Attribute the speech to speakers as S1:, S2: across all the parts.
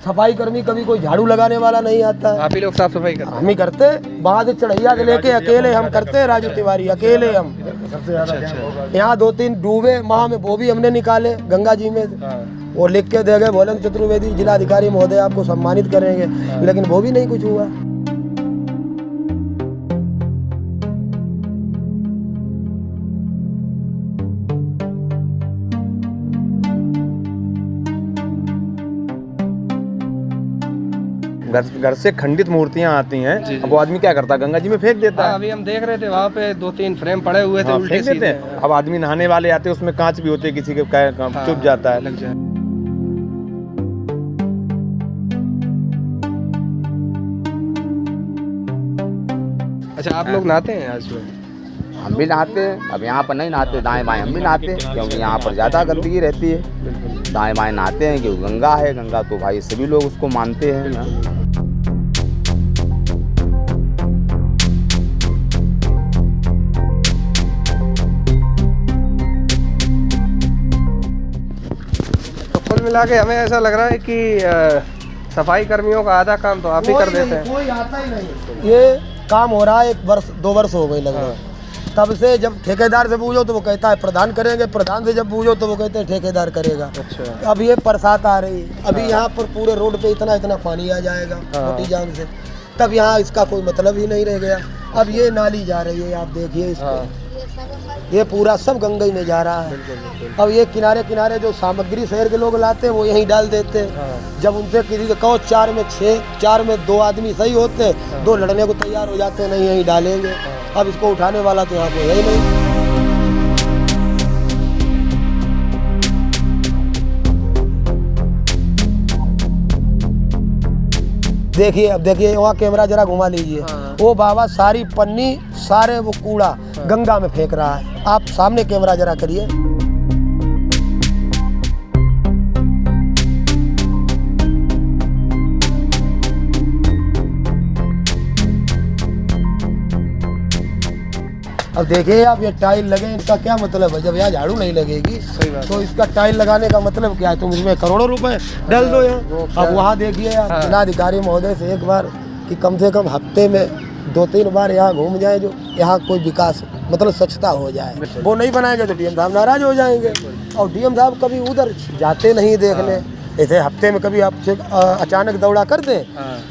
S1: सफाई कर्मी कभी कोई झाड़ू लगाने वाला नहीं आता है।
S2: आप ही लोग साफ सफाई करते
S1: हम ही करते, वहाँ से चढ़ैया से लेके अकेले हम करते हैं, राजू तिवारी अकेले हम। यहाँ 2-3 डूबे माह में वो भी हमने निकाले गंगा जी में। वो लिख के दे गए, बोले चतुर्वेदी जिलाधिकारी महोदय आपको सम्मानित करेंगे, लेकिन वो भी नहीं कुछ हुआ।
S3: घर से खंडित मूर्तियां आती हैं, अब वो आदमी क्या करता है, गंगा जी में फेंक देता है।
S2: अभी हम देख रहे थे वहाँ पे 2-3 फ्रेम पड़े हुए थे, उल्टे
S3: फेंक देते हैं। अब आदमी नहाने वाले आते हैं, उसमें कांच भी होते हैं, किसी के चुप जाता है,
S2: लग जाए। अच्छा, आप लोग नहाते हैं आज में?
S4: हम भी नहाते हैं। अब यहाँ पर नहीं नहाते, दाएं बाएं हम भी नहाते हैं, क्योंकि यहाँ पर ज़्यादा गंदगी रहती है। दाएं बाएं नहाते हैं क्योंकि गंगा है, गंगा तो भाई सभी लोग उसको मानते हैं यहाँ।
S2: तो कुल मिला के हमें ऐसा लग रहा है कि सफाई कर्मियों का आधा काम तो आप ही कर देते हैं।
S1: कोई आता ही नहीं। ये काम हो रहा है 1-2 वर्ष हो गए लगभग। तब से जब ठेकेदार से पूछो तो वो कहता है प्रधान करेंगे, प्रधान से जब पूछो तो वो कहते हैं ठेकेदार करेगा।
S2: अच्छा।
S1: अब ये बरसात आ रही है, अभी यहाँ पर पूरे रोड पे इतना पानी आ जाएगा मोटी जान से, तब यहाँ इसका कोई मतलब ही नहीं रह गया। अब ये नाली जा रही है, आप देखिए इसको, ये पूरा सब गंगा में जा रहा है। अब ये किनारे किनारे जो सामग्री शहर के लोग लाते हैं वो यहीं डाल देते हैं। जब उनसे किसी को कहो 4 में 6, 4 में 2 आदमी सही होते, 2 लड़ने को तैयार हो जाते हैं, नहीं यहीं डालेंगे। अब इसको उठाने वाला तो यहाँ पे है ही नहीं। देखिए, अब देखिए वहाँ कैमरा जरा घुमा लीजिए, वो बाबा सारी पन्नी, सारे वो कूड़ा गंगा में फेंक रहा है। आप सामने कैमरा जरा करिए। अब देखिए आप, ये टाइल लगे, इसका क्या मतलब है? जब यहाँ झाड़ू नहीं लगेगी तो इसका टाइल लगाने का मतलब क्या है? तुम इसमें करोड़ों रुपए डाल दो यहाँ। अब वहाँ देखिए आप जिलाधिकारी महोदय से एक बार कि कम से कम हफ्ते में 2-3 बार यहाँ घूम जाए, जो यहाँ कोई विकास मतलब स्वच्छता हो जाए। वो नहीं बनाएंगे तो डीएम साहब नाराज हो जाएंगे, और डीएम साहब कभी उधर जाते नहीं देखने। ऐसे हफ्ते में कभी आप अचानक दौड़ा कर दें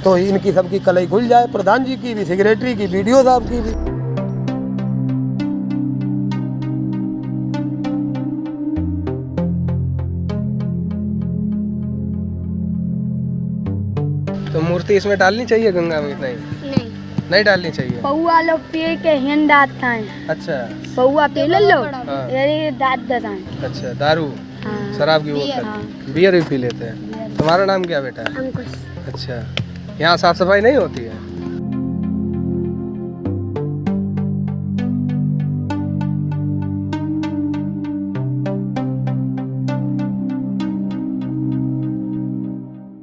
S1: तो इनकी सबकी कलई खुल जाए, प्रधान जी की भी, सेक्रेटरी की, बीडीओ साहब की भी।
S2: तो मूर्ति इसमें डालनी चाहिए गंगा में? नहीं डालनी चाहिए।
S5: पौआ लोग पी के हिन दाता है।
S2: अच्छा।
S5: पौआ पी ले लो, ये दांत देता है।
S2: अच्छा, दारू, शराब की बोतल, बियर भी पी लेते हैं। तुम्हारा नाम क्या बेटा?
S5: अंकुश।
S2: अच्छा, यहाँ साफ सफाई नहीं होती है?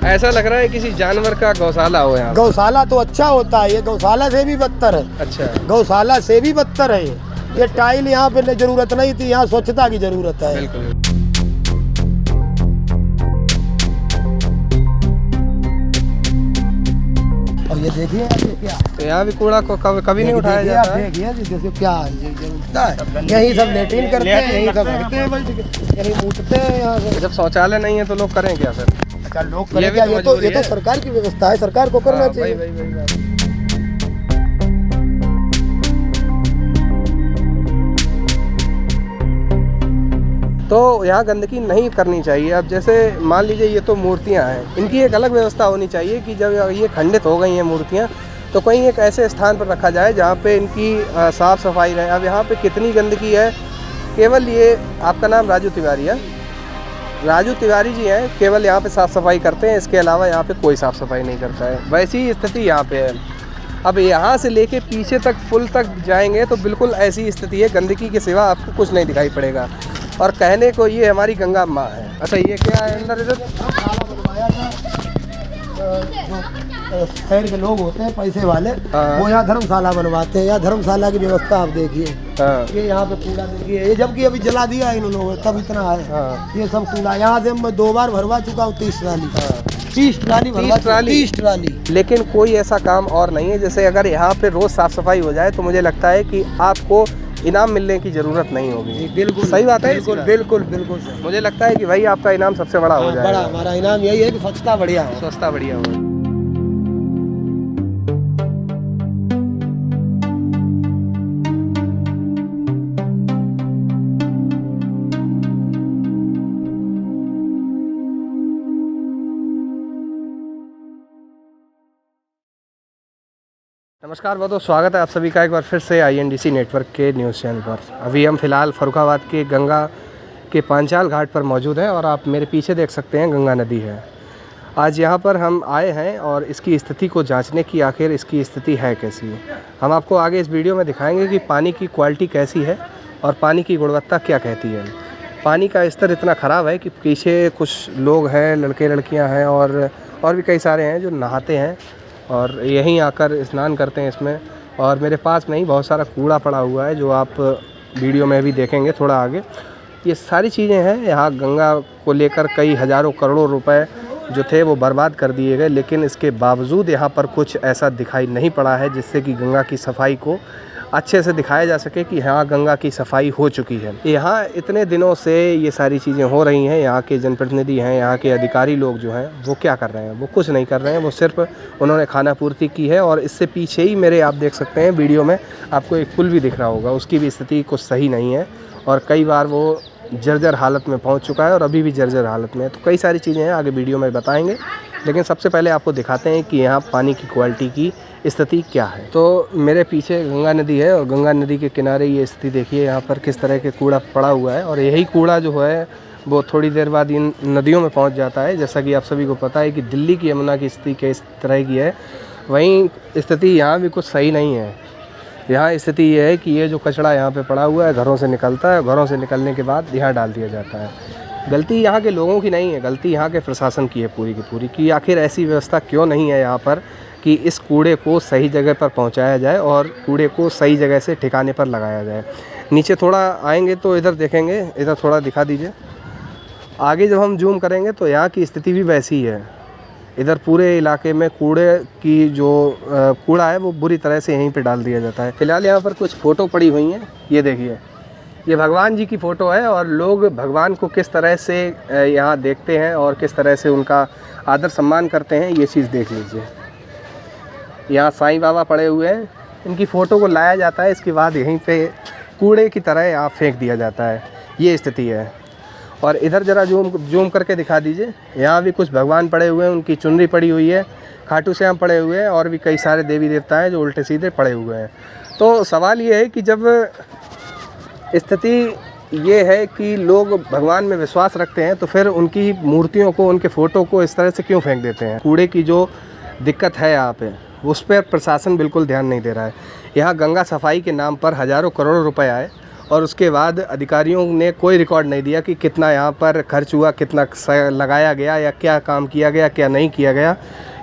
S2: ऐसा लग रहा है किसी जानवर का गौशाला हो यहाँ।
S1: गौशाला तो अच्छा होता है, ये गौशाला से भी बदतर है।
S2: अच्छा।
S1: गौशाला से भी बदतर है ये टाइल यहाँ पे जरूरत नहीं थी, यहाँ स्वच्छता की जरूरत है।
S2: बिल्कुल।
S1: और ये देखिए क्या,
S2: तो यहाँ भी कूड़ा को कभी नहीं उठाया जाता है।
S1: देखिए जैसे क्या उठता है, यही सब लेट्रिन करते हैं, यही सब रखते हैं, यही मूटते हैं यहाँ से।
S2: जब शौचालय नहीं है तो लोग करें क्या फिर?
S1: अच्छा, लोग करें क्या? ये तो सरकार की व्यवस्था है, सरकार को करना चाहिए।
S2: तो यहाँ गंदगी नहीं करनी चाहिए। अब जैसे मान लीजिए ये तो मूर्तियाँ हैं, इनकी एक अलग व्यवस्था होनी चाहिए कि जब ये खंडित हो गई हैं मूर्तियाँ तो कहीं एक ऐसे स्थान पर रखा जाए जहाँ पे इनकी साफ़ सफाई रहे। अब यहाँ पे कितनी गंदगी है, केवल ये, आपका नाम राजू तिवारी है? राजू तिवारी जी हैं, केवल यहाँ पे साफ़ सफाई करते हैं, इसके अलावा यहाँ पे कोई साफ़ सफाई नहीं करता है। वैसी ही स्थिति यहाँ पे है। अब यहाँ से लेके पीछे तक पुल तक जाएंगे तो बिल्कुल ऐसी स्थिति है, गंदगी के सिवा आपको कुछ नहीं दिखाई पड़ेगा। और कहने को ये हमारी गंगा माँ है। अच्छा, ये क्या है अंदर? इधर
S1: शहर के लोग होते हैं पैसे वाले, वो यहाँ धर्मशाला बनवाते हैं। यहाँ धर्मशाला की व्यवस्था आप देखिए, ये यहाँ पे कूड़ा देखिए, ये जबकि अभी जला दिया इन लोगों ने, तब इतना है। ये सब कूड़ा यहाँ से मैं 2 बार भरवा चुका हूँ 30 साल। 30 ट्राली
S2: 30 ट्राली।
S1: 30 ट्राली।
S2: लेकिन कोई ऐसा काम और नहीं है। जैसे अगर यहाँ पे रोज़ साफ़ सफाई हो जाए तो मुझे लगता है कि आपको इनाम मिलने की ज़रूरत नहीं होगी।
S1: बिल्कुल
S2: सही बात है।
S1: बिल्कुल बिल्कुल बिल्कुल सही।
S2: मुझे लगता है कि भाई आपका इनाम सबसे बड़ा हो
S1: हाँ,
S2: जाएगा।
S1: बड़ा हमारा इनाम यही है कि स्वच्छता बढ़िया हो।
S2: स्वच्छता बढ़िया हो। नमस्कार बहुत स्वागत है आप सभी का एक बार फिर से INDC नेटवर्क के न्यूज़ चैनल पर। अभी हम फ़िलहाल फर्रुखाबाद के गंगा के पांचाल घाट पर मौजूद हैं और आप मेरे पीछे देख सकते हैं गंगा नदी है। आज यहाँ पर हम आए हैं और इसकी स्थिति को जांचने की आखिर इसकी स्थिति है कैसी। हम आपको आगे इस वीडियो में दिखाएंगे कि पानी की क्वालिटी कैसी है और पानी की गुणवत्ता क्या कहती है। पानी का स्तर इतना ख़राब है कि पीछे कुछ लोग हैं, लड़के लड़कियाँ हैं और भी कई सारे हैं जो नहाते हैं और यहीं आकर स्नान करते हैं इसमें। और मेरे पास में ही बहुत सारा कूड़ा पड़ा हुआ है जो आप वीडियो में भी देखेंगे थोड़ा आगे। ये सारी चीज़ें हैं। यहाँ गंगा को लेकर कई हज़ारों करोड़ों रुपए जो थे वो बर्बाद कर दिए गए, लेकिन इसके बावजूद यहाँ पर कुछ ऐसा दिखाई नहीं पड़ा है जिससे कि गंगा की सफाई को अच्छे से दिखाया जा सके कि हाँ गंगा की सफाई हो चुकी है। यहाँ इतने दिनों से ये सारी चीज़ें हो रही हैं। यहाँ के जनप्रतिनिधि हैं, यहाँ के अधिकारी लोग जो हैं वो क्या कर रहे हैं? वो कुछ नहीं कर रहे हैं। वो सिर्फ उन्होंने खाना पूर्ति की है। और इससे पीछे ही मेरे आप देख सकते हैं वीडियो में आपको एक पुल भी दिख रहा होगा, उसकी भी स्थिति कुछ सही नहीं है और कई बार वो जर्जर हालत में पहुँच चुका है और अभी भी जर्जर हालत में है। तो कई सारी चीज़ें हैं, आगे वीडियो में बताएँगे। लेकिन सबसे पहले आपको दिखाते हैं कि यहाँ पानी की क्वालिटी की स्थिति क्या है। तो मेरे पीछे गंगा नदी है और गंगा नदी के किनारे ये स्थिति देखिए, यहाँ पर किस तरह के कूड़ा पड़ा हुआ है। और यही कूड़ा जो है वो थोड़ी देर बाद इन नदियों में पहुँच जाता है। जैसा कि आप सभी को पता है कि दिल्ली की यमुना की स्थिति किस तरह की है, वहीं स्थिति यहाँ भी कुछ सही नहीं है। यहाँ स्थिति ये है कि ये जो कचरा यहाँ पे पड़ा हुआ है घरों से निकलता है, घरों से निकलने के बाद यहाँ डाल दिया जाता है। गलती यहाँ के लोगों की नहीं है, गलती यहाँ के प्रशासन की है पूरी की पूरी, कि आखिर ऐसी व्यवस्था क्यों नहीं है यहाँ पर कि इस कूड़े को सही जगह पर पहुँचाया जाए और कूड़े को सही जगह से ठिकाने पर लगाया जाए। नीचे थोड़ा आएंगे तो इधर देखेंगे, इधर थोड़ा दिखा दीजिए। आगे जब हम जूम करेंगे तो यहाँ की स्थिति भी वैसी ही है। इधर पूरे इलाके में कूड़े की जो कूड़ा है वो बुरी तरह से यहीं पे डाल दिया जाता है। फिलहाल यहाँ पर कुछ फ़ोटो पड़ी हुई हैं, ये देखिए, ये भगवान जी की फ़ोटो है और लोग भगवान को किस तरह से यहाँ देखते हैं और किस तरह से उनका आदर सम्मान करते हैं, ये चीज़ देख लीजिए। यहाँ साईं बाबा पड़े हुए हैं, इनकी फ़ोटो को लाया जाता है, इसके बाद यहीं पे कूड़े की तरह यहाँ फेंक दिया जाता है। ये स्थिति है। और इधर ज़रा जूम करके दिखा दीजिए, यहाँ भी कुछ भगवान पड़े हुए हैं, उनकी चुनरी पड़ी हुई है, खाटू श्याम पड़े हुए हैं और भी कई सारे देवी देवता हैं जो उल्टे सीधे पड़े हुए हैं। तो सवाल ये है कि जब स्थिति ये है कि लोग भगवान में विश्वास रखते हैं तो फिर उनकी मूर्तियों को, उनके फ़ोटो को इस तरह से क्यों फेंक देते हैं? कूड़े की जो दिक्कत है यहाँ पे, उस पर प्रशासन बिल्कुल ध्यान नहीं दे रहा है। यहाँ गंगा सफाई के नाम पर हज़ारों करोड़ रुपए आए और उसके बाद अधिकारियों ने कोई रिकॉर्ड नहीं दिया कि कितना यहाँ पर खर्च हुआ, कितना लगाया गया या क्या काम किया गया, क्या नहीं किया गया।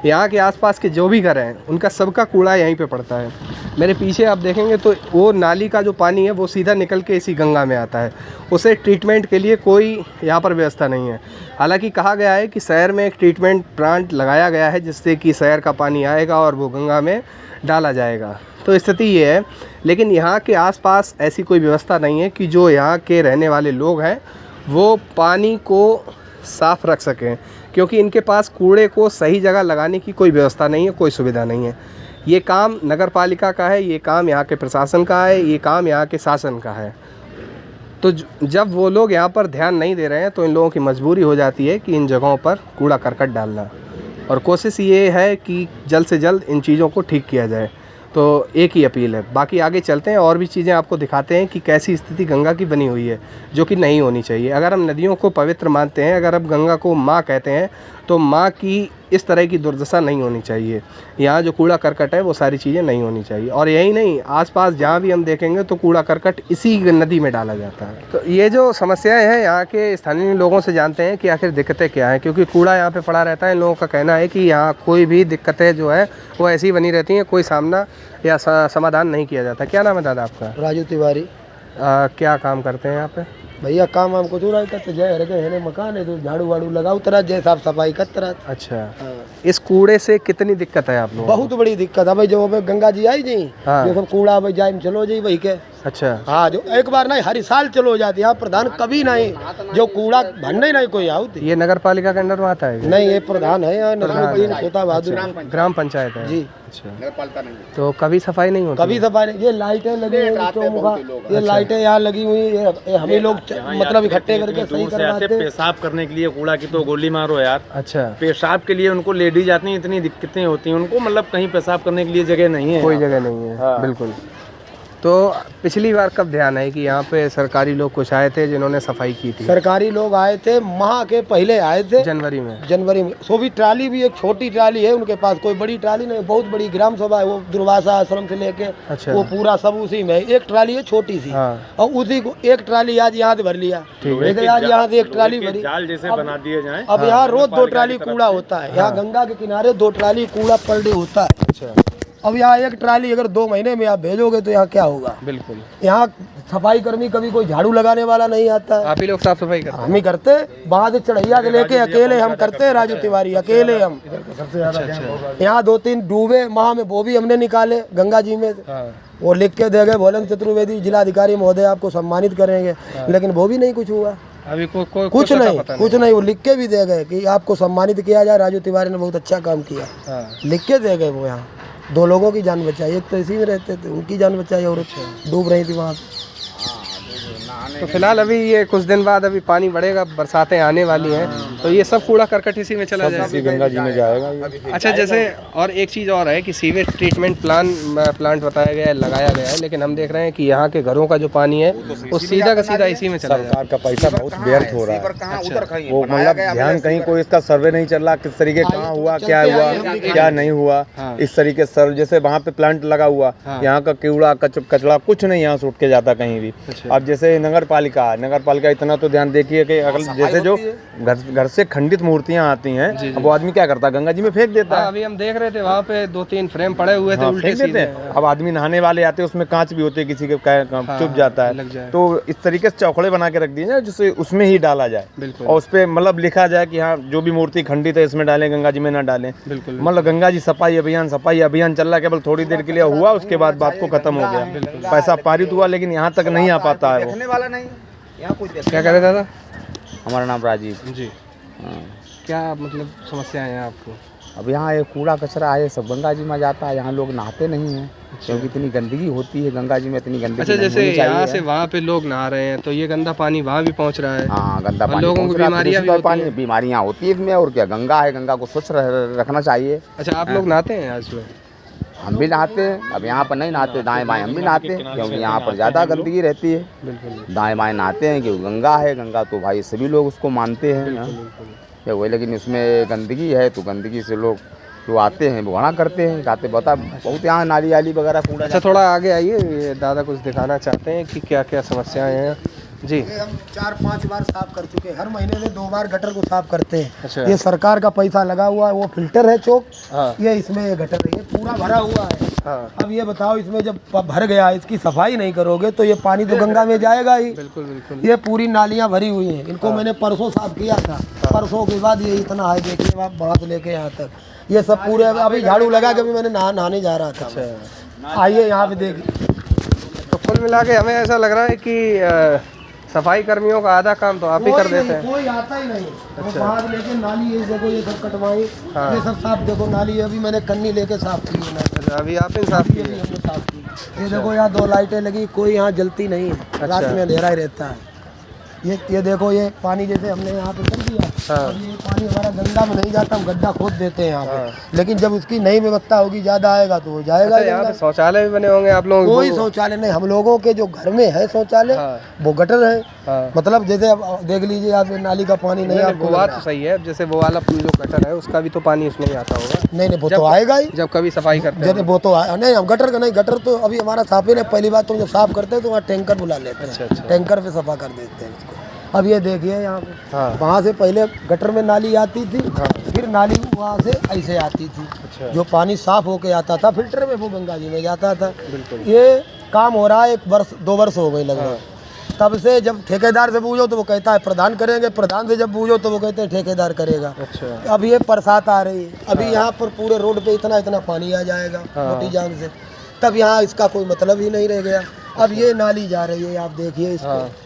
S2: यहाँ के आसपास के जो भी घर हैं उनका सबका कूड़ा यहीं पे पड़ता है। मेरे पीछे आप देखेंगे तो वो नाली का जो पानी है वो सीधा निकल के इसी गंगा में आता है। उसे ट्रीटमेंट के लिए कोई यहाँ पर व्यवस्था नहीं है। हालांकि कहा गया है कि शहर में एक ट्रीटमेंट प्लांट लगाया गया है जिससे कि शहर का पानी आएगा और वो गंगा में डाला जाएगा। तो स्थिति ये है, लेकिन यहाँ के आसपास ऐसी कोई व्यवस्था नहीं है कि जो यहाँ के रहने वाले लोग हैं वो पानी को साफ़ रख सकें, क्योंकि इनके पास कूड़े को सही जगह लगाने की कोई व्यवस्था नहीं है, कोई सुविधा नहीं है। ये काम नगर पालिका का है, ये काम यहाँ के प्रशासन का है, ये काम यहाँ के शासन का है। तो जब वो लोग यहाँ पर ध्यान नहीं दे रहे हैं तो इन लोगों की मजबूरी हो जाती है कि इन जगहों पर कूड़ा करकट डालना, और कोशिश ये है कि जल्द से जल्द इन चीज़ों को ठीक किया जाए। तो एक ही अपील है। बाकी आगे चलते हैं और भी चीज़ें आपको दिखाते हैं कि कैसी स्थिति गंगा की बनी हुई है, जो कि नहीं होनी चाहिए। अगर हम नदियों को पवित्र मानते हैं, अगर हम गंगा को माँ कहते हैं, तो माँ की इस तरह की दुर्दशा नहीं होनी चाहिए। यहाँ जो कूड़ा करकट है वो सारी चीज़ें नहीं होनी चाहिए। और यही नहीं, आसपास जहाँ भी हम देखेंगे तो कूड़ा करकट इसी नदी में डाला जाता है। तो ये जो समस्याएं हैं यहाँ के स्थानीय लोगों से जानते हैं कि आखिर दिक्कतें क्या हैं, क्योंकि कूड़ा यहाँ पे पड़ा रहता है। इन लोगों का कहना है कि यहाँ कोई भी दिक्कतें जो है वो ऐसी बनी रहती हैं, कोई सामना या समाधान नहीं किया जाता। क्या नाम है दादा आपका?
S1: राजू तिवारी।
S2: क्या काम करते हैं यहाँ पे?
S1: भैया काम वाम कुछ हो रहा है, जय रखे है मकान है तो झाड़ू वाड़ू लगाओ तरह जय साफ सफाई कर तरह।
S2: अच्छा, इस कूड़े से कितनी दिक्कत है आप लोगों को?
S1: बहुत बड़ी दिक्कत है भाई, जो हमें गंगा जी आई जी
S2: हाँ।
S1: ये सब कूड़ा भाई जाए चलो जी भाई के।
S2: अच्छा,
S1: हाँ, जो एक बार नहीं हर साल चलो हो जाती है, यहाँ प्रधान कभी नहीं जो कूड़ा भरने नहीं कोई आती।
S2: ये नगर पालिका के अंडर में आता है?
S1: नहीं, ये प्रधान है यहाँ छोटा बहादुर
S2: ग्राम पंचायत है
S1: जी।
S2: अच्छा, तो कभी सफाई नहीं होती?
S1: कभी सफाई नहीं। ये लाइटें लगी हुई, ये लाइटें यहाँ लगी हुई, ये हम ही लोग मतलब इकट्ठे करके सही करवाते हैं।
S3: पेशाब करने के लिए कूड़ा की तो गोली मारो यार।
S2: अच्छा,
S3: पेशाब के लिए उनको लेडीज आती हैं, इतनी दिक्कतें होती हैं उनको, मतलब कहीं पेशाब करने के लिए जगह नहीं है,
S2: कोई जगह नहीं है।
S3: हाँ।
S2: बिल्कुल। तो पिछली बार कब ध्यान है कि यहाँ पे सरकारी लोग कुछ आए थे जिन्होंने सफाई की थी?
S1: सरकारी लोग आए थे, माह के पहले आए थे
S2: जनवरी में।
S1: जनवरी में। सो भी ट्राली भी एक छोटी ट्राली है उनके पास, कोई बड़ी ट्राली नहीं, बहुत बड़ी ग्राम सभा है वो दुर्वासा आश्रम से लेके।
S2: अच्छा।
S1: वो पूरा सब उसी में, एक ट्राली है छोटी सी।
S2: हाँ।
S1: और उसी को एक ट्राली आज यहाँ से भर लिया, आज यहाँ से एक ट्राली भरी,
S3: जाल जैसे बना दिए जाए।
S1: अब यहाँ रोज 2 ट्राली कूड़ा होता है, यहाँ गंगा के किनारे 2 ट्राली कूड़ा पर डे होता है।
S2: अच्छा,
S1: अब यहाँ एक ट्राली अगर 2 महीने में आप भेजोगे तो यहाँ क्या होगा?
S2: बिल्कुल।
S1: यहाँ सफाई कर्मी कभी कोई झाड़ू लगाने वाला नहीं आता है,
S2: आप ही लोग साफ सफाई करते हैं?
S1: हम ही करते, वहाँ से चढ़ैया के लेके अकेले हम करते हैं, राजू तिवारी अकेले हम। यहाँ 2-3 डूबे माह में वो भी हमने निकाले गंगा जी में। वो लिख के दे गए भोलन चतुर्वेदी जिलाधिकारी महोदय आपको सम्मानित करेंगे, लेकिन वो भी नहीं कुछ हुआ
S2: अभी
S1: कुछ नहीं। वो लिख के भी दे गए कि आपको सम्मानित किया जाए, राजू तिवारी ने बहुत अच्छा काम किया, लिख के दे गए। वो यहाँ 2 लोगों की जान बचाई, एक तो इसी में रहते थे उनकी जान बचाई और डूब रही थी वहाँ।
S2: तो फिलहाल अभी ये कुछ दिन बाद अभी पानी बढ़ेगा, बरसातें आने वाली हैं, तो ये सब कूड़ा करकट इसी में चला जाएगा,
S3: गंगा जी में जाएगा।
S2: अच्छा, जैसे और एक चीज़ और है कि सीवेज ट्रीटमेंट प्लांट बताया गया है, लगाया गया है, लेकिन हम देख रहे हैं कि यहाँ के घरों का जो पानी है वो सीधा का सीधा इसी में चला जाएगा।
S3: सरकार का पैसा बहुत व्यर्थ हो रहा है, वो मतलब ध्यान कहीं कोई इसका सर्वे नहीं चल रहा, किस तरीके कहाँ हुआ, क्या हुआ, क्या नहीं हुआ, इस तरीके से जैसे वहाँ पे प्लांट लगा हुआ, यहाँ का कूड़ा कचरा कुछ नहीं यहाँ से उठ के जाता कहीं भी। अब जैसे नगर पालिका इतना तो ध्यान देखिए कि अगर जैसे जो घर से खंडित मूर्तियां आती हैं, अब वो आदमी क्या करता है, गंगा जी में फेंक देता है।
S2: अभी हम देख रहे थे वहाँ पे 2-3 फ्रेम पड़े हुए थे, उल्टे सीधे।
S3: अब आदमी नहाने वाले आते हैं, उसमें कांच भी होते हैं, किसी के चुप जाता है, तो इस तरीके से चौखड़े बना के रख दिए जाए जिससे उसमें ही डाला जाए, और उस पर मतलब लिखा जाए कि हाँ जो भी मूर्ति खंडित है इसमें डालें, गंगा जी में ना डालें। मतलब गंगा जी सफाई अभियान चल रहा है, केवल थोड़ी देर के लिए हुआ, उसके बाद बात को खत्म हो गया, पैसा पारित हुआ, लेकिन यहाँ तक नहीं आ पाता है वो।
S2: क्या कह रहे दादा?
S4: हमारा नाम राजीव
S2: जी। क्या मतलब समस्याएं हैं आपको?
S4: अब यहाँ ये कूड़ा कचरा है, सब गंगा जी में जाता है, यहाँ लोग नहाते नहीं हैं क्योंकि इतनी गंदगी होती है गंगा जी में, इतनी गंदगी।
S2: अच्छा, जैसे यहाँ से वहाँ पे लोग नहा रहे हैं तो ये गंदा पानी वहाँ भी पहुँच रहा है।
S4: हाँ, गंदा पानी,
S2: लोगों को
S4: बीमारियाँ होती है इसमें, और क्या, गंगा है, गंगा को स्वच्छ रखना चाहिए।
S2: अच्छा, आप लोग नहाते हैं आज में?
S4: हम भी नहाते हैं, अब यहाँ पर नहीं नहाते, दाएं बाएं हम भी नहाते हैं क्योंकि यहाँ पर ज़्यादा गंदगी रहती है।
S2: बिल्कुल।
S4: दाएं बाएं नहाते हैं क्योंकि गंगा है, गंगा तो भाई सभी लोग उसको मानते हैं क्या वही, लेकिन उसमें गंदगी है तो गंदगी से लोग जो आते हैं वो मना करते हैं, कहते बहुत यहाँ नाली आली वगैरह कूड़ा।
S2: अच्छा, थोड़ा आगे आइए, ये दादा कुछ दिखाना चाहते हैं कि क्या क्या समस्याएं हैं जी।
S1: हम 4-5 बार साफ कर चुके हैं, हर महीने में 2 बार गटर को साफ करते हैं।
S2: अच्छा।
S1: ये सरकार का पैसा लगा हुआ है, वो फिल्टर है चौक,
S2: हाँ।
S1: ये इसमें ये गटर है, ये पूरा भरा हुआ है।
S2: हाँ।
S1: अब ये बताओ, इसमें जब भर गया, इसकी सफाई नहीं करोगे तो ये पानी तो गंगा में जाएगा ही।
S2: बिल्कुल बिल्कुल।
S1: ये पूरी नालियाँ भरी हुई हैं, इनको मैंने परसों साफ किया था, परसों के बाद ये इतना है, देखिए आप वहाँ से लेके यहाँ तक ये सब पूरे, अभी झाड़ू लगा के भी मैंने नहाने जा रहा था। आइए यहाँ पे देखिए।
S2: तो कुल मिला के हमें ऐसा लग रहा है कि सफाई कर्मियों का आधा काम तो आप ही कर देते हैं।
S1: कोई आता ही नहीं। अच्छा। वहाँ लेके नाली ये देखो, ये सब कटवाई। हाँ। ये सब साफ देखो, नाली अभी मैंने कन्नी लेके साफ की है।
S2: अच्छा, अभी आप ही साफ की है?
S1: हमने साफ की। ये देखो यहाँ 2 लाइटें लगी, कोई यहाँ जलती नहीं है। अच्छा। रात में अंधेरा ही रहता है। ये देखो, ये पानी जैसे हमने यहाँ पे कर दिया। हाँ। ये पानी हमारा गंगा में नहीं जाता, हम गड्ढा खोद देते हैं यहाँ पे। हाँ। लेकिन जब उसकी नई व्यवस्था होगी, ज्यादा आएगा तो वो जाएगा।
S2: अच्छा, यहाँ पे शौचालय भी बने होंगे आप लोगों?
S1: कोई शौचालय नहीं, हम लोगों के जो घर में है शौचालय। हाँ। वो गटर है। हाँ। मतलब जैसे अब देख लीजिए आप, नाली का पानी नहीं, आपको
S2: बात तो सही है, जैसे वो वाला जो गटर है उसका भी तो पानी उसमें ही आता होगा।
S1: नहीं, वो तो आएगा ही जब कभी सफाई करते हैं। वो तो नहीं, हम गटर का नहीं, गटर तो अभी हमारा साफ ही नहीं। पहली बात तो जब साफ करते हैं तो वहाँ टैंकर बुला लेते हैं। अच्छा। टैंकर पे सफा कर देते हैं उसको। अब ये देखिए यहाँ पे। हाँ। वहाँ से पहले गटर में नाली आती थी। हाँ। फिर नाली वहाँ से ऐसे आती थी। अच्छा। जो पानी साफ होके आता था फिल्टर में, वो गंगा जी में जाता था। बिल्कुल। ये काम हो रहा है 1-2 वर्ष हो गए लगभग। हाँ। तब से जब ठेकेदार से पूछो तो वो कहता है प्रधान करेंगे, प्रधान से जब पूछो तो वो कहते हैं ठेकेदार करेगा।
S2: अच्छा।
S1: अब ये बरसात आ रही है, अभी यहाँ पर पूरे रोड पे इतना इतना पानी आ जाएगा मोटी जान से, तब यहाँ इसका कोई मतलब ही नहीं रह गया। अब ये नाली जा रही है, आप देखिए इसको,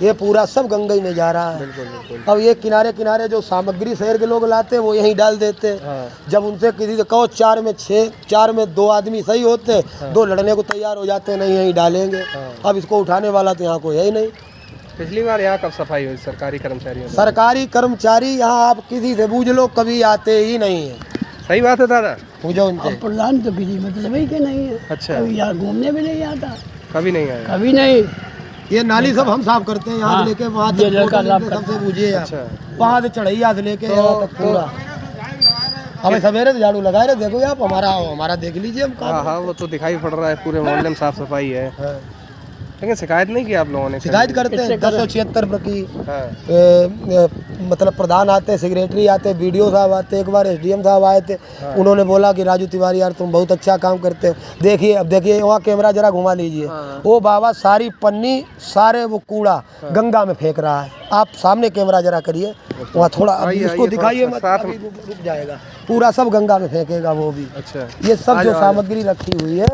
S1: ये पूरा सब गंगा में जा रहा है। अब ये किनारे किनारे जो सामग्री शहर के लोग लाते हैं वो यहीं डाल देते हैं। जब उनसे किसी से कहो 4 में 6, 4 में 2 आदमी सही होते, 2 लड़ने को तैयार हो जाते हैं, नहीं यहीं डालेंगे। अब इसको उठाने वाला तो यहाँ कोई है ही नहीं।
S2: पिछली बार यहाँ कब सफाई हुई सरकारी कर्मचारियों ने?
S1: सरकारी कर्मचारी यहाँ आप किसी से पूछ लो, कभी आते ही नहीं है।
S2: सही बात है दादा,
S1: पूछो उनसे।
S6: प्रधान तो किसी मतलब ही के नहीं है।
S2: अच्छा।
S6: कभी यहाँ घूमने भी नहीं आता,
S2: कभी नहीं आया?
S6: कभी नहीं।
S1: ये नाली सब हम साफ करते हैं यहाँ से लेके वहाँ तक, सबसे पूछिए आप, वहाँ से चढ़ैया से लेके यहाँ तक पूरा। हमें सवेरे से झाड़ू लगाए रहे, देखो आप हमारा देख लीजिए हम।
S2: हाँ, वो तो दिखाई पड़ रहा है, पूरे मोहल्ले में साफ सफाई है। लेकिन शिकायत नहीं की आप लोगों ने?
S1: शिकायत करते हैं 1076 की। मतलब प्रधान आते, सेक्रेटरी आते, बीडीओ साहब आते, एक बार एसडीएम साहब आए थे। उन्होंने बोला कि राजू तिवारी यार तुम बहुत अच्छा काम करते हो। देखिए, अब देखिए वहाँ कैमरा जरा घुमा लीजिए, वो बाबा सारी पन्नी सारे वो कूड़ा गंगा में फेंक रहा है। आप सामने कैमरा जरा करिए, वहाँ थोड़ा इसको दिखाइए मत, अभी रुक जाएगा, पूरा सब गंगा में फेंकेगा वो भी।
S2: अच्छा।
S1: ये सब जो सामग्री रखी हुई है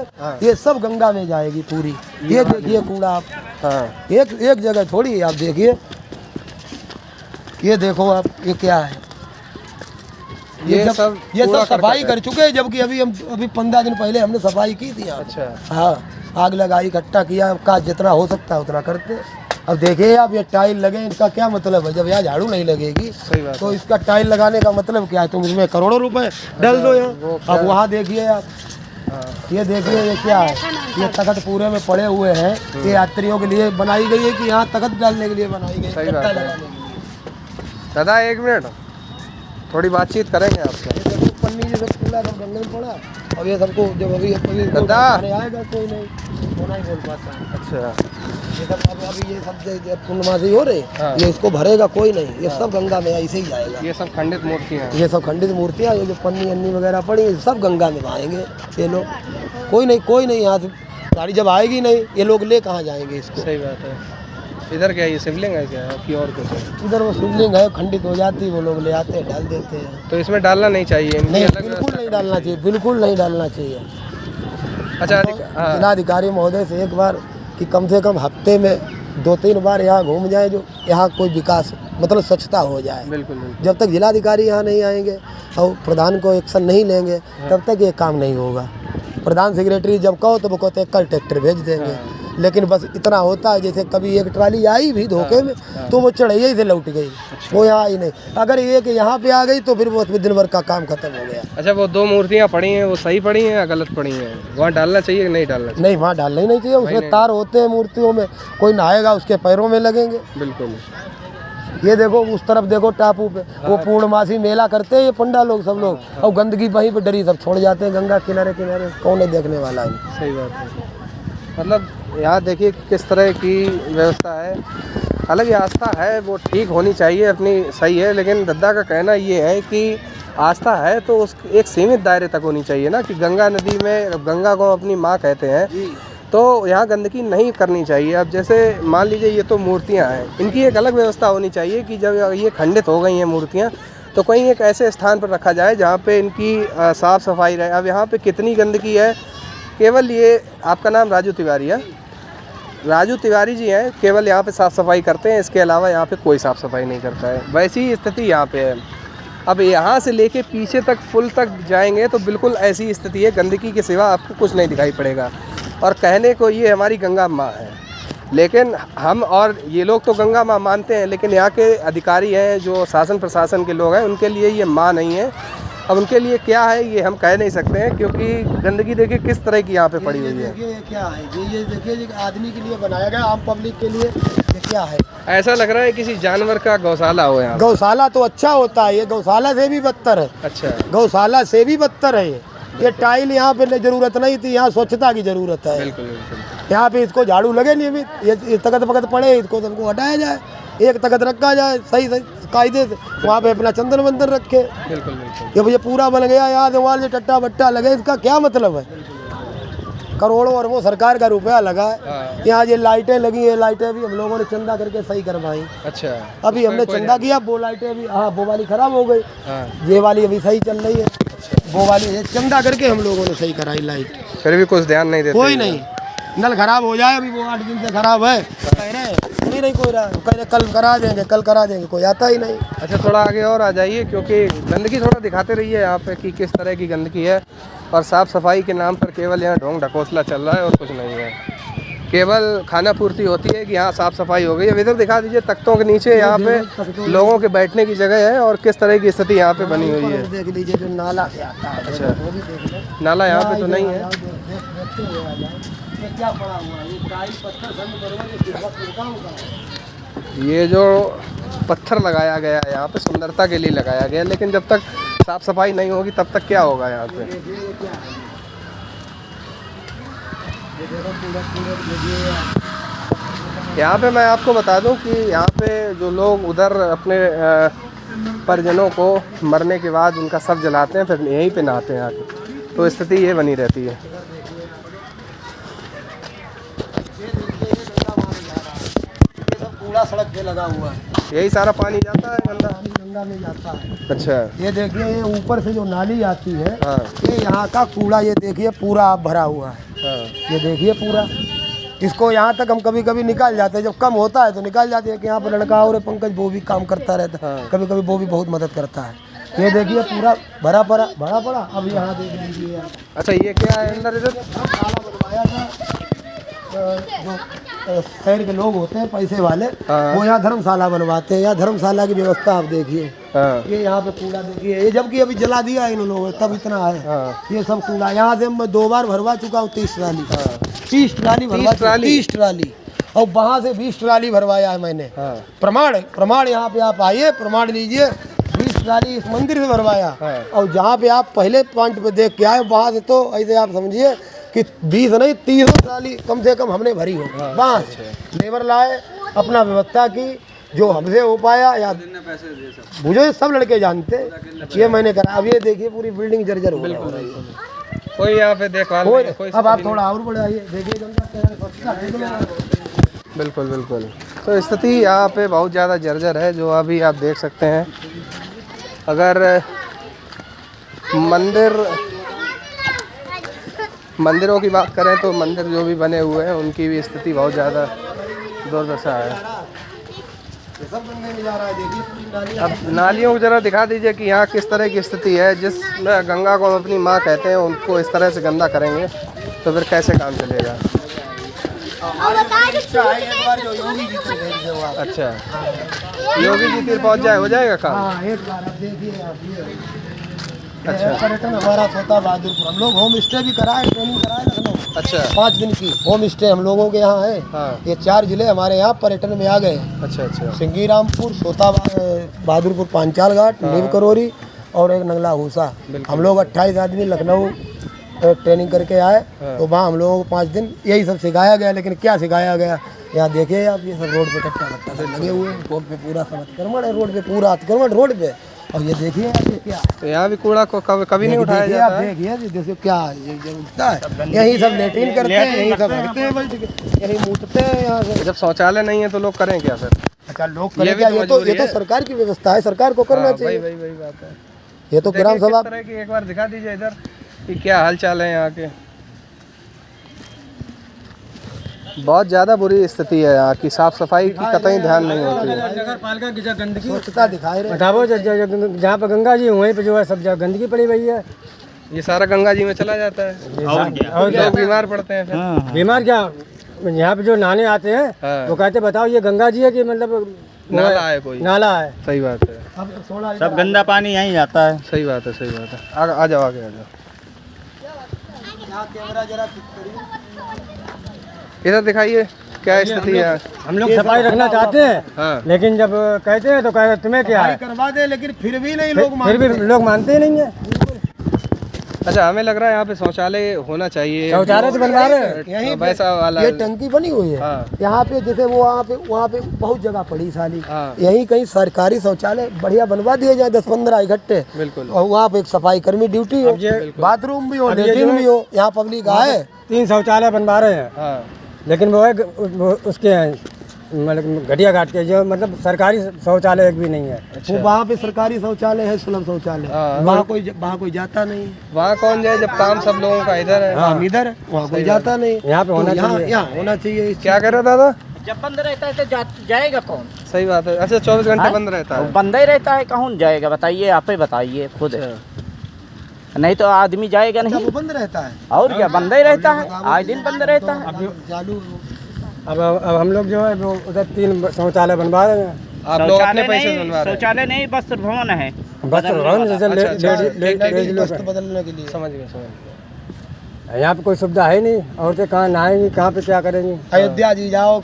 S1: ये सब गंगा में जाएगी पूरी। ये देखिए कूड़ा आप, एक जगह थोड़ी है, आप देखिए, ये देखो आप, ये क्या है, ये सब सफाई कर चुके हैं, जबकि अभी 15 दिन पहले हमने सफाई की थी।
S2: अच्छा।
S1: हाँ, आग लगाई, इकट्ठा किया, का जितना हो सकता है उतना करते। अब देखिए आप, ये टाइल लगे, इनका क्या मतलब है? जब यहाँ झाड़ू नहीं लगेगी तो इसका टाइल लगाने का मतलब क्या है? तुम इसमें करोड़ों रुपए डाल दो यहाँ। अब वहाँ देखिए आप, ये देखिए ये क्या है, ये तख्त पूरे में पड़े हुए हैं, ये यात्रियों के लिए बनाई गई है कि यहाँ तख्त डालने के लिए बनाई गई है।
S2: दादा 1 मिनट, थोड़ी बातचीत करेंगे आपसे।
S1: पन्नी जैसे कूड़ा सब गंगे में पड़ा, और ये सबको जब अभी
S2: दादा
S1: आएगा कोई नहीं, वो नहीं बोल पाता।
S2: अच्छा।
S1: ये सब अभी ये सब पूर्णमासी हो रही, ये इसको भरेगा कोई नहीं, ये सब गंगा में ऐसे ही जाएगा।
S2: ये सब खंडित मूर्तियाँ,
S1: ये सब खंडित मूर्तियाँ, ये जो पन्नी अन्नी वगैरह पड़ी है सब गंगा में बहाएंगे ये लोग। कोई नहीं यहाँ से गाड़ी जब आएगी नहीं, ये लोग ले कहाँ जाएंगे इसको?
S2: सही बात है। इधर क्या ये शिवलिंग है क्या कि और कुछ है?
S1: इधर वो शिवलिंग है, खंडित हो जाती, वो लोग ले आते हैं, डाल देते हैं।
S2: तो इसमें डालना नहीं चाहिए?
S1: नहीं, बिल्कुल नहीं डालना चाहिए, बिल्कुल नहीं डालना चाहिए।
S2: अच्छा।
S1: जिलाधिकारी महोदय से एक बार कि कम से कम हफ्ते में 2-3 बार यहाँ घूम जाए, जो यहाँ कोई विकास मतलब स्वच्छता हो जाए।
S2: बिल्कुल।
S1: जब तक जिलाधिकारी यहाँ नहीं आएंगे और प्रधान को एक्शन नहीं लेंगे तब तक ये काम नहीं होगा। प्रधान सेक्रेटरी जब कहो तो वो कहते हैं कल ट्रैक्टर भेज देंगे, लेकिन बस इतना होता है, जैसे कभी एक ट्राली आई भी धोखे में तो वो चढ़ैया से लौट गई, वो यहाँ आई नहीं। अगर एक यहाँ पे आ गई तो फिर वो दिन भर का काम खत्म हो गया।
S2: अच्छा, वो 2 मूर्तियाँ पड़ी हैं, वो सही पड़ी हैं या गलत पड़ी हैं? वहाँ डालना चाहिए कि नहीं डालना चाहिए?
S1: नहीं, वहाँ डालना ही नहीं चाहिए, उसमें तार होते हैं मूर्तियों में, कोई नहाएगा उसके पैरों में लगेंगे।
S2: बिल्कुल।
S1: ये देखो उस तरफ देखो टापू पे, वो पूर्णमासी मेला करते हैं ये पंडा लोग सब लोग, और गंदगी वहीं पे डरी सब छोड़ जाते हैं गंगा किनारे किनारे, कौन है देखने वाला है?
S2: सही बात है। मतलब यहाँ देखिए किस तरह की व्यवस्था है। अलग आस्था है, वो ठीक होनी चाहिए, अपनी सही है, लेकिन दद्दा का कहना ये है कि आस्था है तो उस एक सीमित दायरे तक होनी चाहिए ना, कि गंगा नदी में, गंगा को अपनी माँ कहते हैं, तो यहाँ गंदगी नहीं करनी चाहिए। अब जैसे मान लीजिए ये तो मूर्तियाँ हैं, इनकी एक अलग व्यवस्था होनी चाहिए कि जब ये खंडित हो गई हैं मूर्तियाँ तो कहीं एक ऐसे स्थान पर रखा जाए जहाँ पे इनकी साफ़ सफाई रहे। अब यहाँ पे कितनी गंदगी है, केवल ये, आपका नाम राजू तिवारी है? राजू तिवारी जी हैं, केवल यहाँ पे साफ़ सफाई करते हैं, इसके अलावा यहाँ पे कोई साफ़ सफाई नहीं करता है। वैसी ही स्थिति यहाँ पे है। अब यहाँ से लेके पीछे तक पुल तक जाएंगे तो बिल्कुल ऐसी स्थिति है, गंदगी के सिवा आपको कुछ नहीं दिखाई पड़ेगा। और कहने को ये हमारी गंगा माँ है, लेकिन हम और ये लोग तो गंगा माँ मानते हैं, लेकिन यहाँ के अधिकारी हैं, जो शासन प्रशासन के लोग हैं, उनके लिए ये माँ नहीं है। अब उनके लिए क्या है ये हम कह नहीं सकते हैं, क्योंकि गंदगी देखिए किस तरह की यहाँ पे पड़ी हुई है।
S1: ये क्या है, ये देखिए आदमी के लिए बनाया गया, आम पब्लिक के लिए, ये क्या है? ऐसा
S2: लग रहा है किसी जानवर का गौशाला हो यहाँ।
S1: गौशाला तो अच्छा होता है, ये गौशाला से भी बदतर है।
S2: अच्छा,
S1: गौशाला से भी बदतर है ये टाइल यहाँ पे जरूरत नहीं थी, यहाँ स्वच्छता की जरूरत है।
S2: बिल्कुल बिल्कुल।
S1: यहाँ पे इसको झाड़ू लगे नियमित, ये तख्त पकत पड़े, इसको सबको हटाया जाए, एक तख्त रखा जाए सही कायदे से, वहाँ पे अपना चंदन वंदन रखे।
S2: बिल्कुल बिल्कुल।
S1: ये भैया पूरा बन गया, यहाँ दीवार से टट्टा बट्टा लगे, इसका क्या मतलब है? करोड़ों अरबों सरकार का रुपया लगा है। यहाँ ये लाइटें लगी है, लाइटें भी हम लोगों ने चंदा करके सही करवाई।
S2: अच्छा,
S1: अभी हमने चंदा किया, वो लाइटें भी, हाँ वो वाली खराब हो गई, ये वाली अभी सही चल रही है। वो वाली ये चंदा करके हम लोगों ने सही कराई लाइट।
S2: फिर भी कुछ ध्यान नहीं देते?
S1: कोई नहीं, नल खराब हो जाए, अभी वो 8 दिन से खराब है, कह रहे सुनी नहीं कोई रहा, कह रहे कल करा देंगे, कल करा देंगे, कोई आता ही नहीं।
S2: अच्छा, थोड़ा आगे और आ जाइए, क्योंकि गंदगी थोड़ा दिखाते रहिए यहाँ पे कि किस तरह की गंदगी है। और साफ़ सफाई के नाम पर केवल यहाँ ढोंग ढकोसला चल रहा है और कुछ नहीं है। केवल खाना पूर्ति होती है कि यहाँ साफ़ सफाई हो गई। अब इधर दिखा दीजिए, तख्तों के नीचे यहाँ पे लोगों के बैठने की जगह है और किस तरह की स्थिति यहाँ पे बनी हुई है।
S1: देख लीजिए जो नाला से आता है।
S2: अच्छा, नाला यहाँ पे तो नहीं है।
S1: क्या पड़ा हुआ है, ये टाइल पत्थर बंद करवा,
S2: ये जो पत्थर लगाया गया है यहाँ पे सुंदरता के लिए लगाया गया है, लेकिन जब तक साफ सफाई नहीं होगी तब तक क्या होगा यहाँ पे। यहाँ पे मैं आपको बता दूं कि यहाँ पे जो लोग उधर अपने परिजनों को मरने के बाद उनका शव जलाते हैं, फिर यहीं पे नहाते हैं आके, तो स्थिति ये बनी रहती है।
S1: कूड़ा सड़क पे लगा हुआ है,
S2: यही सारा पानी जाता है गंदा?
S1: गंगा में जाता है।
S2: अच्छा,
S1: ये देखिए, ये ऊपर से जो नाली आती है,
S2: हाँ,
S1: ये यहाँ का कूड़ा ये देखिए पूरा आप भरा हुआ है।
S2: हाँ,
S1: ये देखिए पूरा, इसको यहाँ तक हम कभी कभी निकाल जाते हैं, जब कम होता है तो निकाल जाते हैं। कि यहाँ पर लड़का और पंकज वो भी काम करता रहता है, कभी कभी वो भी बहुत मदद करता है। ये देखिए पूरा भरा पड़ा। अब यहाँ देख लीजिए।
S2: अच्छा, ये क्या है अंदर? इधर
S1: नाला बनवाया था, जो शहर के लोग होते हैं पैसे वाले, वो यहाँ धर्मशाला बनवाते हैं। यहाँ धर्मशाला की व्यवस्था आप देखिए। ये यहाँ पे कूड़ा देखिए, ये जबकि अभी जला दिया है इन लोगों ने, तब इतना है। ये सब कूड़ा यहाँ से मैं 2 बार भरवा चुका हूँ। 30 ट्राली 30 ट्राली भरवा, 30 ट्राली, और वहाँ से 20 ट्राली भरवाया है मैंने। प्रमाण यहाँ पे आप आइए, प्रमाण लीजिए। 20 ट्राली इस मंदिर से भरवाया, और जहाँ पे आप पहले पॉइंट पे देख के आए वहाँ से तो ऐसे आप समझिए कि 20 नहीं 30 ट्राली कम से कम हमने भरी हो। बस लेबर लाए, अपना व्यवस्था की, जो हमसे हो पाया। या मुझे सब लड़के जानते, ये मैंने करा। अब ये देखिए पूरी बिल्डिंग जर्जर हो रही है,
S2: कोई यहाँ पे देखभाल नहीं, कोई।
S1: अब आप थोड़ा और बढ़ाइए, देखिए।
S2: बिल्कुल बिल्कुल, तो स्थिति यहाँ पे बहुत ज़्यादा जर्जर है, जो अभी आप देख सकते हैं। अगर मंदिरों की बात करें तो मंदिर जो भी बने हुए हैं उनकी भी स्थिति बहुत ज़्यादा दुर्दशा है। अब नालियों को ज़रा दिखा दीजिए कि यहाँ किस तरह की स्थिति है। जिस गंगा को हम अपनी माँ कहते हैं, उनको इस तरह से गंदा करेंगे तो फिर कैसे काम चलेगा। अच्छा, योगी जी तीर पहुँच जाए, हो जाएगा काम?
S1: एक बार अब देखिए आप ये। अच्छा, पर्यटन हमारा छोटा बहादुरपुर, हम लोग होम स्टे भी कराए, ट्रेनिंग कराए लखनऊ।
S2: अच्छा,
S1: 5 दिन की होम स्टे हम लोगों के यहाँ है। ये 4 जिले हमारे यहाँ पर्यटन में आ गए।
S2: अच्छा,
S1: सिंगीरामपुर, छोटा बहादुरपुर, पांचाल घाट, नीम करोरी और एक नंगला हुसा। हम लोग 28 आदमी लखनऊ ट्रेनिंग करके आए, तो वहाँ हम लोगों को 5 दिन यही सब सिखाया गया। लेकिन क्या सिखाया गया, यहाँ देखिए आप, ये सब रोड पे कट्टा वट्टा सब लगे हुए हैं। रोड पे पूरा सब अतिक्रमण है, रोड पे पूरा अतिक्रमण रोड पे। और ये देखिए आप, ये क्या,
S2: तो यहाँ भी कूड़ा को कभी नहीं उठाया जाता है।
S1: देखिए क्या ये उठता है, यही सब लेट्रिन करते हैं, यही सब रखते हैं, यही मूतते हैं यहाँ से।
S2: जब शौचालय नहीं है तो लोग करें क्या फिर?
S1: अच्छा, लोग करें क्या? ये तो सरकार की व्यवस्था है, सरकार को करना चाहिए।
S2: वही बात है।
S1: ये तो ग्राम सभा
S2: की एक बार दिखा दीजिए इधर कि क्या हाल चाल है यहाँ के। बहुत ज़्यादा बुरी स्थिति है यहाँ की, साफ़ सफाई की कतई ध्यान नहीं होती है।
S1: नगर पालिका की जगह गंदगी स्वच्छता दिखाए रहे,
S7: हटाओ। जहाँ पर गंगा जी वहीं पे जो है सब जगह गंदगी पड़ी हुई है।
S2: ये सारा गंगा जी में चला जाता है और लोग बीमार पड़ते हैं फिर।
S7: बीमार क्या, यहाँ पे जो नहाने आते हैं वो कहते बताओ ये गंगा जी है कि मतलब
S2: नाला है, कोई
S7: नाला है।
S2: सही बात है,
S7: सब गंदा पानी यहीं जाता है।
S2: सही बात है, सही बात है। आ जाओ आगे आ जाओ।
S1: कैमरा जरा
S2: इधर दिखाइए क्या स्थिति है।
S7: हम लोग सफाई रखना चाहते हैं, लेकिन जब कहते हैं तो कहते तुम्हें क्या है,
S1: करवा दे, लेकिन फिर भी नहीं लोग
S7: फिर भी लोग मानते ही नहीं है।
S2: अच्छा, हमें लग रहा है यहाँ पे शौचालय होना चाहिए।
S7: शौचालय तो बनवा रहे हैं
S1: यहीं
S2: वैसा वाला
S1: ये टंकी बनी हुई है
S2: हाँ।
S1: यहाँ पे, जैसे वो वहाँ पे बहुत जगह पड़ी साली,
S2: हाँ।
S1: यहीं कहीं सरकारी शौचालय बढ़िया बनवा दिए जाए 10-15 इकट्ठे,
S2: बिल्कुल।
S1: और वहाँ पे एक सफाई कर्मी ड्यूटी हो, बाथरूम भी हो, लेट्रिन भी हो, यहाँ पब्लिक आए।
S7: 3 शौचालय बनवा रहे हैं,
S2: हाँ।
S7: लेकिन वो है वो उसके हैं मतलब घटिया घाट के, जो मतलब सरकारी शौचालय एक भी नहीं है।
S1: वो वहाँ पे सरकारी शौचालय है, सुलभ शौचालय,
S2: हाँ।
S1: वहाँ कोई जाता नहीं है।
S2: वहाँ कौन जाए जब काम सब लोगों का इधर है।
S1: हाँ, इधर है, वहाँ कोई जाता नहीं।
S7: यहाँ पे होना चाहिए।
S1: यहाँ होना चाहिए।
S2: क्या कह रहा दादा?
S8: जब बंद रहता है तो जाएगा कौन?
S2: सही बात है। अच्छा, 24 घंटे बंद रहता है?
S8: बंदा ही रहता है, कौन जाएगा बताइए, आप ही बताइए खुद। नहीं तो आदमी जाएगा नहीं।
S1: वो बंद रहता है
S8: और क्या, बंदा ही रहता है, आए दिन बंद रहता है।
S1: चालू
S7: अब हम लोग जो है वो उधर 3 शौचालय बनवा रहे हैं।
S2: आप लोग अपने पैसे से बनवा रहे हैं?
S8: शौचालय नहीं, वस्त्र भवन है।
S7: वस्त्र भवन जैसे
S1: वस्त्र बदलने के लिए।
S2: समझ गए।
S7: यहाँ पे कोई सुविधा है नहीं, औरतें कहाँ नहाएंगी, कहाँ पे क्या करेंगी।
S1: अयोध्या जी जाओ,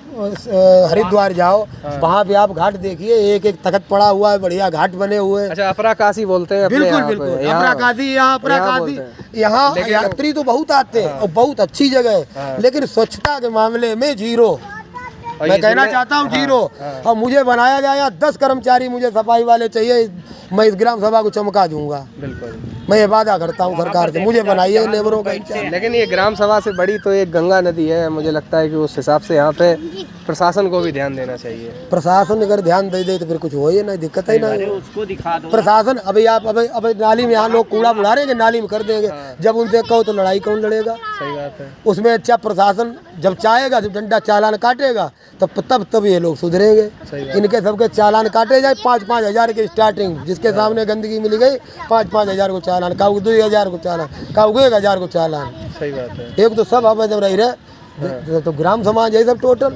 S1: हरिद्वार जाओ, वहाँ पे आप घाट देखिए, एक एक तख्त पड़ा हुआ है, बढ़िया घाट बने हुए हैं।
S2: अच्छा, अपराकाशी बोलते हैं अपने
S1: बिल्कुल
S2: यहाँ पे।
S1: बिल्कुल,
S2: यहाँ
S1: अपराकाशी, यहाँ अपराकाशी, यहाँ यात्री तो बहुत आते हैं और बहुत अच्छी जगह है, लेकिन स्वच्छता के मामले में जीरो। मैं कहना चाहता हूँ जीरो। और मुझे बनाया जाए 10 कर्मचारी मुझे सफाई वाले चाहिए, मैं इस ग्राम सभा को चमका दूंगा।
S2: बिल्कुल,
S1: मैं ये वादा करता हूँ सरकार से, मुझे बनाइए लेबरों का इंचार्ज।
S2: लेकिन ये ग्राम सभा से बड़ी तो एक गंगा नदी है, मुझे लगता है कि उस हिसाब से यहाँ पे प्रशासन को भी ध्यान देना चाहिए।
S1: प्रशासन अगर ध्यान दे तो फिर कुछ हो ही नहीं, दिक्कत ही नहीं।
S8: उसको दिखा दो
S1: प्रशासन अभी आप अभी नाली में यहाँ लोग कूड़ा बुला रहे हैं, नाली में कर देंगे, जब उनसे कहो तो लड़ाई कौन लड़ेगा।
S2: सही बात है।
S1: उसमें अच्छा प्रशासन जब चाहेगा, जब डंडा चालान काटेगा तब ये लोग सुधरेंगे। इनके सबके चालान काटे जाए 5-5 हज़ार की स्टार्टिंग, जिसके सामने गंदगी मिल गई 5-5 हज़ार को चालान, काऊ 2,000 को चालान, काऊ 1,000 को चालान।
S2: सही बात है।
S1: एक तो सब अब जब रही रहे तो ग्राम समाज है सब टोटल,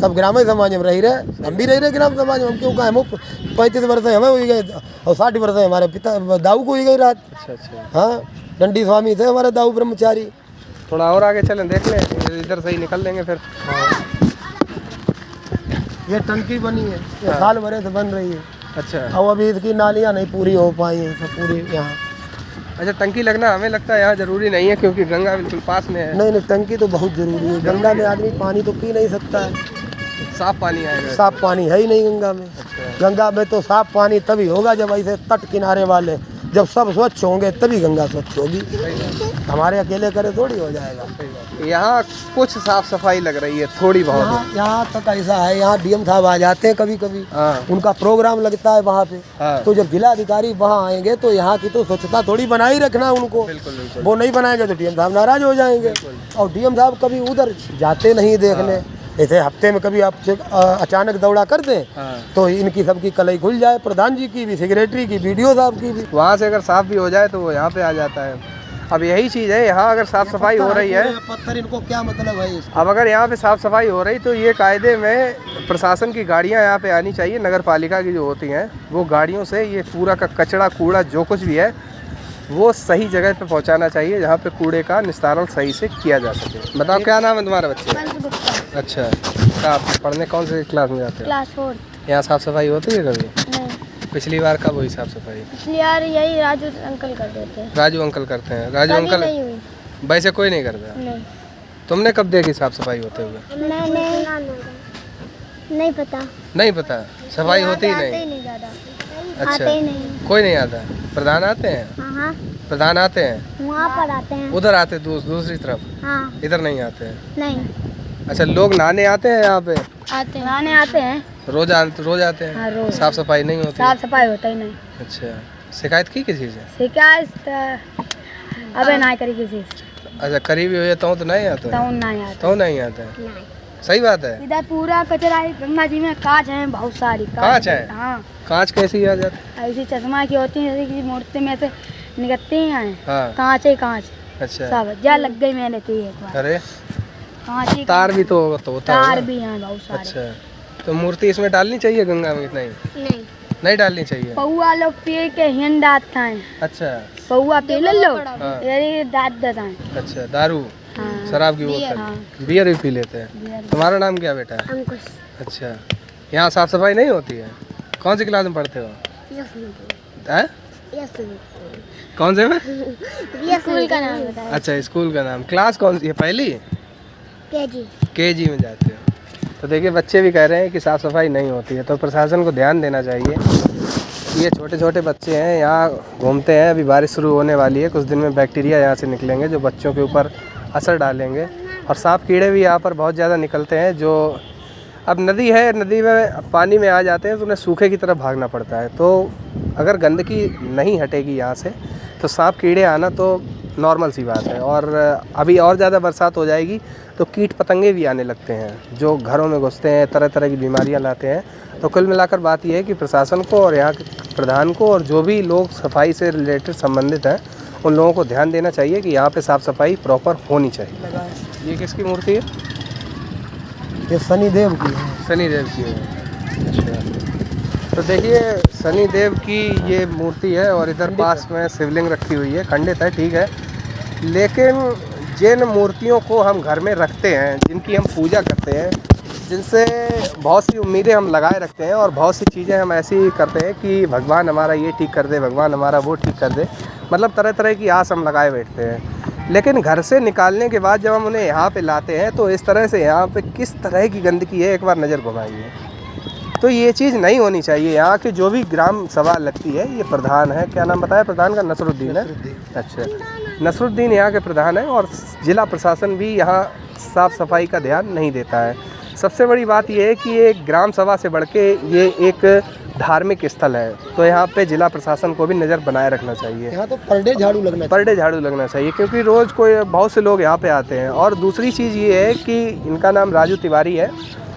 S1: सब ग्रामीण समाज में रही रहे, हम भी रही रहे ग्राम समाज में। हम क्यों कहें, 35 वर्ष हमें हुई गए और 60 वर्ष हमारे पिता दाऊ को हुई गई रात।
S2: अच्छा।
S1: हाँ, दंडी स्वामी थे हमारे दाऊ ब्रह्मचारी।
S2: थोड़ा और आगे चलें, देख लें, इधर से ही निकल लेंगे फिर।
S1: ये टंकी बनी है, ये साल भर से बन रही है।
S2: अच्छा।
S1: और अभी इसकी नालियाँ नहीं पूरी हो पाई हैं, सब पूरी यहाँ।
S2: अच्छा, टंकी लगना हमें लगता है यहाँ जरूरी नहीं है, क्योंकि गंगा बिल्कुल पास में है।
S1: नहीं, टंकी तो बहुत जरूरी है। गंगा में आदमी पानी तो पी नहीं सकता है,
S2: साफ पानी आएगा।
S1: साफ पानी है ही नहीं गंगा में। गंगा में तो साफ पानी तभी होगा जब ऐसे तट किनारे वाले, जब सब स्वच्छ होंगे तभी गंगा स्वच्छ होगी। हमारे अकेले करे थोड़ी हो जाएगा।
S2: यहाँ कुछ साफ सफाई लग रही है थोड़ी बहुत।
S1: यहाँ तक ऐसा है, यहाँ डीएम साहब आ जाते हैं कभी कभी, उनका प्रोग्राम लगता है वहाँ पे, तो जब जिला अधिकारी वहाँ आएंगे तो यहाँ की तो स्वच्छता थोड़ी बनाई रखना उनको।
S2: बिल्कुल।
S1: वो नहीं बनाएंगे तो डीएम साहब नाराज हो जाएंगे। और डीएम साहब कभी उधर जाते नहीं देखने, ऐसे हफ्ते में कभी आप अचानक दौड़ा कर दें तो इनकी सबकी कलई खुल जाए, प्रधान जी की भी, सेक्रेटरी की, बीडीओ साहब की भी।
S2: वहाँ से अगर साफ भी हो जाए तो वो यहाँ पे आ जाता है। अब यही चीज़ है, यहाँ अगर साफ सफाई हो रही है,
S1: पत्थर इनको क्या मतलब है इसका?
S2: अब अगर यहाँ पे साफ सफाई हो रही तो ये कायदे में प्रशासन की गाड़ियाँ यहाँ पे आनी चाहिए, नगर पालिका की जो होती हैं वो गाड़ियों से ये पूरा का कचरा कूड़ा जो कुछ भी है वो सही जगह पे पहुँचाना चाहिए, जहाँ पे कूड़े का निस्तारण सही से किया जा सके। बताओ, क्या नाम है तुम्हारे बच्चे? अच्छा, आप पढ़ने कौन से क्लास में जाते हो?
S5: क्लास 4।
S2: यहाँ साफ सफाई होती है कभी?
S5: नहीं,
S2: पिछली बार कब हुई साफ सफाई?
S5: पिछली बार यही राजू अंकल कर देते हैं।
S2: राजू अंकल करते हैं। राजू
S5: कभी
S2: अंकल
S5: नहीं हुई।
S2: वैसे कोई नहीं करता?
S5: नहीं।
S2: तुमने कब देखी साफ सफाई होते हुए?
S5: मैंने नहीं पता।
S2: नहीं पता, सफाई होती ही
S5: आते
S2: नहीं?
S5: ही नहीं ज़्यादा।
S2: अच्छा,
S5: आते ही नहीं।
S2: कोई नहीं आता? प्रधान आते हैं?
S5: हाँ,
S2: प्रधान आते हैं
S5: वहाँ पर आते हैं।
S2: उधर आते दूसरी तरफ,
S5: हाँ,
S2: इधर नहीं आते हैं?
S5: नहीं
S2: अच्छा, लोग नहाने आते हैं यहाँ पे?
S5: आते हैं, नहाने आते हैं।
S2: रोज आते हैं?
S5: हाँ, रोज।
S2: साफ सफाई नहीं होती?
S5: साफ सफाई होता ही नहीं।
S2: अच्छा, शिकायत की किसी से?
S5: शिकायत अबे ना करी किसी से।
S2: अच्छा, करीबी हो तो नहीं आता? तो नहीं आता है। सही बात है।
S5: इधर पूरा कचरा है, गंगा जी में कांच है, बहुत सारी
S2: कांच है?
S5: हाँ,
S2: कांच कैसी आ जाती?
S5: ऐसी चश्मा की होती है, जैसे कि मूर्ति में से निकलती हैं।
S2: हाँ।
S5: कांच ही कांच।
S2: अच्छा,
S5: सब जा लग गई मैंने तो एक बार।
S2: अरे
S5: कांच ही
S2: तार भी तो होता
S5: तार
S2: होगा।
S5: भी हैं बहुत सारे।
S2: अच्छा, तो मूर्ति इसमें डालनी चाहिए गंगा में?
S5: नहीं,
S2: नहीं डालनी चाहिए।
S5: पौआ लोग पी के हिंड आते हैं।
S2: अच्छा,
S5: पौआ पी ले लो,
S2: हाँ।
S5: ये दाद देता है।
S2: अच्छा, दारू,
S5: हाँ।
S2: शराब की बोतल, बियर भी पी लेते हैं। तुम्हारा नाम क्या बेटा?
S5: अंकुश।
S2: अच्छा, यहाँ साफ सफाई नहीं होती है? कौन सी क्लास में पढ़ते हो? हैं? कौन से में?
S5: ये स्कूल का नाम बताया।
S2: अच्छा, स्कूल का नाम। क्लास कौन सी है? पहली केजी में जाते हो। तो देखिए बच्चे भी कह रहे हैं कि साफ़ सफाई नहीं होती है, तो प्रशासन को ध्यान देना चाहिए। ये छोटे छोटे बच्चे हैं, यहाँ घूमते हैं। अभी बारिश शुरू होने वाली है, कुछ दिन में बैक्टीरिया यहाँ से निकलेंगे जो बच्चों के ऊपर असर डालेंगे। और सांप कीड़े भी यहाँ पर बहुत ज़्यादा निकलते हैं। जो अब नदी है, नदी में पानी में आ जाते हैं तो उन्हें सूखे की तरफ भागना पड़ता है। तो अगर गंदगी नहीं हटेगी यहाँ से तो सांप कीड़े आना तो नॉर्मल सी बात है। और अभी और ज़्यादा बरसात हो जाएगी तो कीट पतंगे भी आने लगते हैं जो घरों में घुसते हैं, तरह तरह की बीमारियां लाते हैं। तो कुल मिलाकर बात यह है कि प्रशासन को और यहाँ के प्रधान को और जो भी लोग सफाई से रिलेटेड संबंधित हैं उन लोगों को ध्यान देना चाहिए कि यहाँ पे साफ़ सफाई प्रॉपर होनी चाहिए। ये किसकी मूर्ति है?
S1: ये शनिदेव की है।
S2: शनिदेव की है। अच्छा, तो देखिए शनिदेव की ये मूर्ति है और इधर पास में शिवलिंग रखी हुई है। खंडित है, ठीक है, लेकिन जिन मूर्तियों को हम घर में रखते हैं, जिनकी हम पूजा करते हैं, जिनसे बहुत सी उम्मीदें हम लगाए रखते हैं और बहुत सी चीज़ें हम ऐसी करते हैं कि भगवान हमारा ये ठीक कर दे, भगवान हमारा वो ठीक कर दे, मतलब तरह तरह की आस हम लगाए बैठते हैं। लेकिन घर से निकालने के बाद जब हम उन्हें यहाँ पे लाते हैं तो इस तरह से यहाँ पे किस तरह की गंदगी है, एक बार नज़र घुमाइए। तो ये चीज़ नहीं होनी चाहिए। यहाँ की जो भी ग्राम सभा लगती है, ये प्रधान है, क्या नाम बताया प्रधान का? नसरुद्दीन है। अच्छा, नसरुद्दीन यहाँ के प्रधान है और ज़िला प्रशासन भी यहाँ साफ़ सफाई का ध्यान नहीं देता है। सबसे बड़ी बात यह है कि ये ग्राम सभा से बढ़ के ये एक धार्मिक स्थल है, तो यहाँ पे जिला प्रशासन को भी नज़र बनाए रखना चाहिए।
S1: यहाँ तो पर डे झाड़ू लगना
S2: चाहिए क्योंकि रोज़ कोई बहुत से लोग यहाँ पे आते हैं। और दूसरी चीज़ ये है कि इनका नाम राजू तिवारी है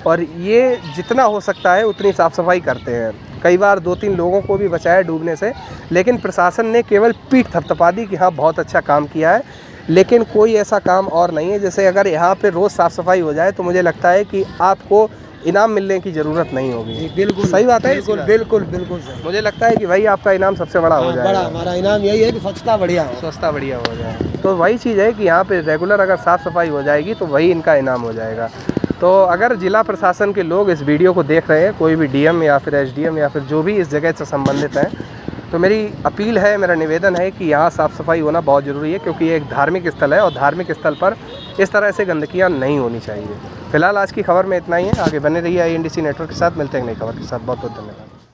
S2: और ये जितना हो सकता है उतनी साफ़ सफाई करते हैं। कई बार 2-3 लोगों को भी बचाया डूबने से, लेकिन प्रशासन ने केवल पीठ थपथपा दी कि हाँ बहुत अच्छा काम किया है, लेकिन कोई ऐसा काम और नहीं है। जैसे अगर यहाँ पे रोज़ साफ़ सफाई हो जाए तो मुझे लगता है कि आपको इनाम मिलने की ज़रूरत नहीं होगी।
S1: बिल्कुल
S2: सही बात है।
S1: बिल्कुल सही।
S2: मुझे लगता है कि भाई आपका इनाम सबसे बड़ा हो जाएगा।
S1: हमारा इनाम यही है कि स्वच्छता बढ़िया
S2: हो जाए। तो वही चीज़ है कि यहाँ पे रेगुलर अगर साफ़ सफाई हो जाएगी तो वही इनका इनाम हो जाएगा। तो अगर जिला प्रशासन के लोग इस वीडियो को देख रहे हैं, कोई भी डीएम या फिर एसडीएम या फिर जो भी इस जगह से संबंधित हैं, तो मेरी अपील है, मेरा निवेदन है कि यहाँ साफ़ सफाई होना बहुत ज़रूरी है क्योंकि ये एक धार्मिक स्थल है और धार्मिक स्थल पर इस तरह से गंदगियाँ नहीं होनी चाहिए। फिलहाल आज की खबर में इतना ही है। आगे बने रहिए INDC नेटवर्क के साथ। मिलते हैं नई खबर के साथ। बहुत बहुत धन्यवाद।